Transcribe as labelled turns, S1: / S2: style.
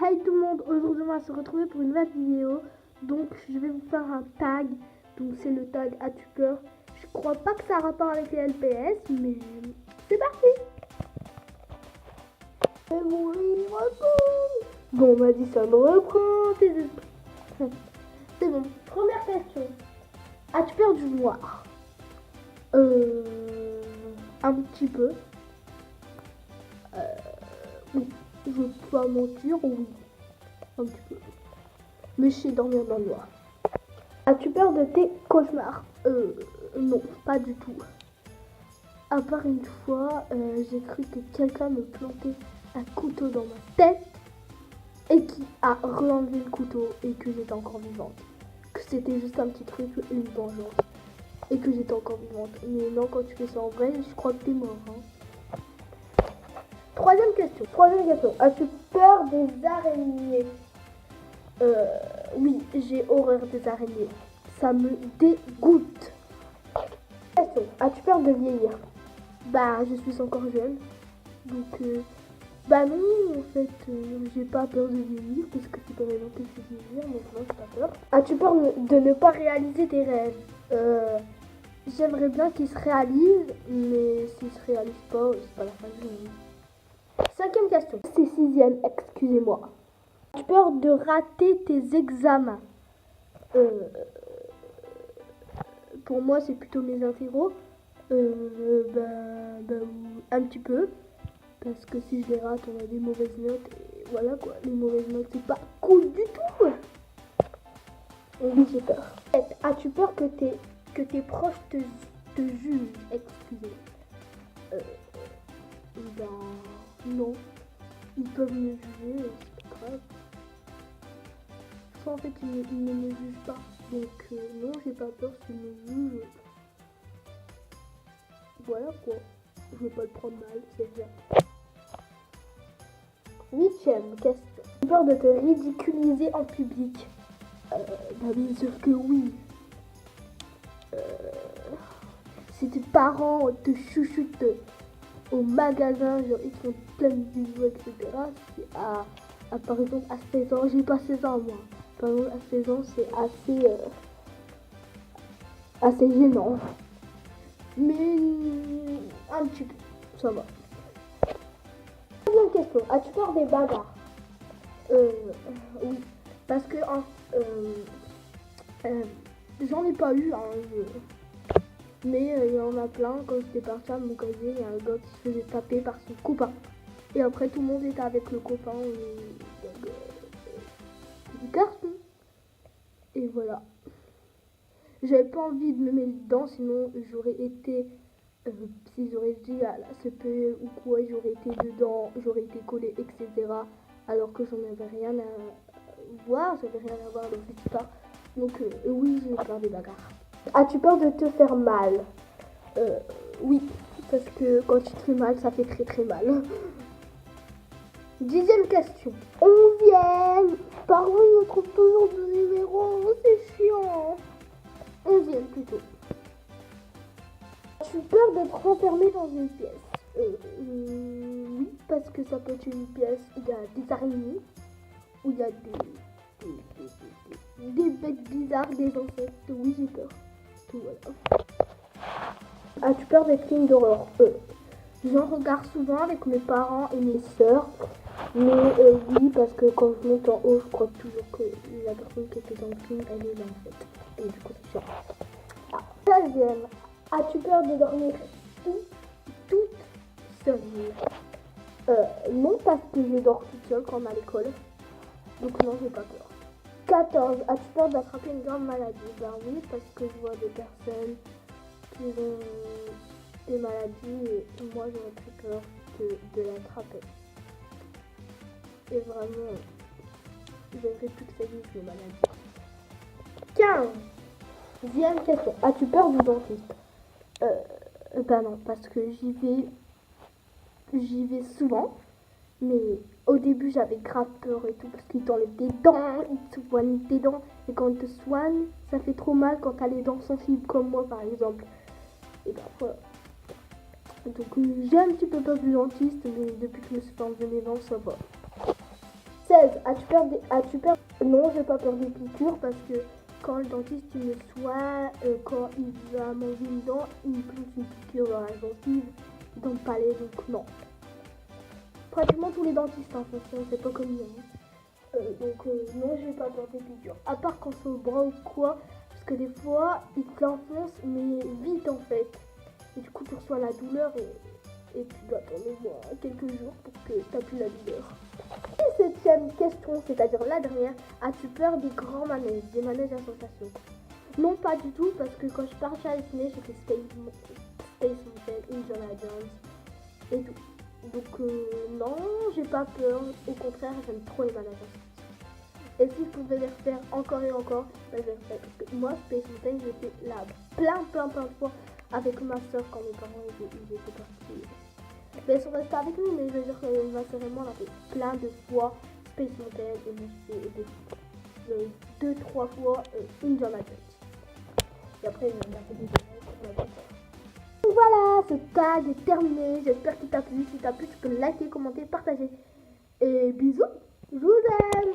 S1: Hey tout le monde, aujourd'hui on va se retrouver pour une nouvelle vidéo. Donc je vais vous faire un tag. Donc c'est le tag As-tu peur? Je crois pas que ça a rapport avec les LPS, mais c'est parti. Bon, on m'a dit ça me reprend tes esprits. C'est bon, première question. As-tu peur du noir? Un petit peu. Oui, je vais pas mentir, oui. Un petit peu. Mais je sais dormir dans le noir. As-tu peur de tes cauchemars? Non, pas du tout. À part une fois, j'ai cru que quelqu'un me plantait un couteau dans ma tête et qui a re-enlevé le couteau et que j'étais encore vivante. Que c'était juste un petit truc, une vengeance. Et que j'étais encore vivante. Mais non, quand tu fais ça en vrai, je crois que t'es mort. Hein. Troisième question. As-tu peur des araignées? Oui, j'ai horreur des araignées. Ça me dégoûte. Question. As-tu peur de vieillir? Bah, je suis encore jeune. Donc, bah non, en fait, j'ai pas peur de vieillir parce que c'est pas maintenant que je vais vieillir, donc non, j'ai pas peur. As-tu peur de ne pas réaliser tes rêves? J'aimerais bien qu'ils se réalisent, mais s'ils se réalisent pas, c'est pas la fin du monde. Cinquième question. C'est sixième, excusez-moi. As-tu peur de rater tes examens? Pour moi, c'est plutôt mes interros. Un petit peu. Parce que si je les rate, on a des mauvaises notes. Et voilà quoi, les mauvaises notes, c'est pas cool du tout. Et oui, j'ai peur. As-tu peur que tes proches te jugent? Excusez. Non. Ils peuvent me juger, c'est pas grave. En fait, ils ne me jugent pas. Donc, non, j'ai pas peur s'ils me jugent. Voilà quoi. Je vais pas le prendre mal, c'est bien. Huitième question. J'ai peur de te ridiculiser en public? Bien sûr que oui. Si tes parents te chouchoutent au magasin, genre ils te font plein de bisous, etc. C'est par exemple à 16 ans, j'ai pas 16 ans moi. Par exemple à 16 ans c'est assez gênant. Mais un petit peu, ça va. Deuxième question, as-tu peur des bagarres? Oui, parce que j'en ai pas eu, hein, mais il y en a plein. Quand j'étais partie à mon casier, il y a un gars qui se faisait taper par son copain. Et après, tout le monde était avec le copain du garçon. Et voilà. J'avais pas envie de me mettre dedans, sinon j'aurais été, si j'aurais dit à la CPE ou quoi, j'aurais été dedans, j'aurais été collée, etc. Alors que j'en avais rien à voir, j'avais rien à voir dans cette histoire. Donc oui, j'ai peur des bagarres. As-tu peur de te faire mal? Oui, parce que quand tu te fais mal, ça fait très très mal. Dixième question. 11e. Pardon, on trouve toujours de numéros, c'est chiant. 11e plutôt. As-tu peur d'être enfermé dans une pièce? Oui, parce que ça peut être une pièce où il y a des araignées, où il y a des bêtes bizarres, des insectes. Oui, j'ai peur. Tout voilà. As-tu peur des films d'horreur? J'en regarde souvent avec mes parents et mes sœurs. Mais oui, parce que quand je monte en haut, je crois toujours que la personne qui était dans le film, elle est là en fait. Et du coup, c'est chiant. 13e. As-tu peur de dormir toute seule? Non, parce que je dors toute seule quand on est à l'école. Donc non, j'ai pas peur. 14. As-tu peur d'attraper une grande maladie? Ben oui, parce que je vois des personnes qui ont des maladies et moi j'aurais très peur de l'attraper. Et vraiment, j'aimerais plus que ça existe les maladies. 15e question. As-tu peur du dentiste? Ben non, parce que j'y vais souvent. Mais au début, j'avais grave peur et tout, parce qu'ils t'enlèvent des dents, ils te soignent tes dents. Et quand ils te soignent, ça fait trop mal quand t'as les dents sensibles, comme moi par exemple. Et ben voilà. Donc j'ai un petit peu peur du dentiste, mais depuis que je me suis fait enlever mes dents, ça va. 16. 16. As-tu peur? Non, j'ai pas peur des piqûres parce que quand le dentiste il me soigne, quand il va m'enlever une dent, il me plante une piqûre dans la gencive, dans le palais, donc non. Pratiquement tous les dentistes, hein, attention, c'est pas comme nous. Donc non, j'ai pas peur des piqûres. À part quand c'est au bras ou quoi, parce que des fois, ils te l'enfoncent, mais vite en fait. Et du coup, tu reçois la douleur et tu dois attendre au moins quelques jours pour que tu n'aies plus la douleur. Et septième question, c'est-à-dire la dernière, as-tu peur des grands manèges, des manèges à sensation? Non, pas du tout, parce que quand je partais à Disney, j'ai fait Space Mountain, Indiana Jones et tout. Donc non, j'ai pas peur, au contraire, j'aime trop les manèges à sensation. Et si je pouvais les refaire encore et encore, ben, je les referais. Parce que moi, Space Mountain, j'ai fait là plein de fois avec ma soeur quand mes parents ils étaient partis. Mais ils sont restés avec nous, mais je veux dire que ma soeur et moi, on a fait plein de fois Space Mountain et moi, j'ai fait 2-3 fois Indiana Jones. Et après, on a fait des jeux. Donc voilà, ce tag est terminé. J'espère qu'il t'a plu. Si t'as plu, tu peux liker, commenter, partager. Et bisous, je vous aime.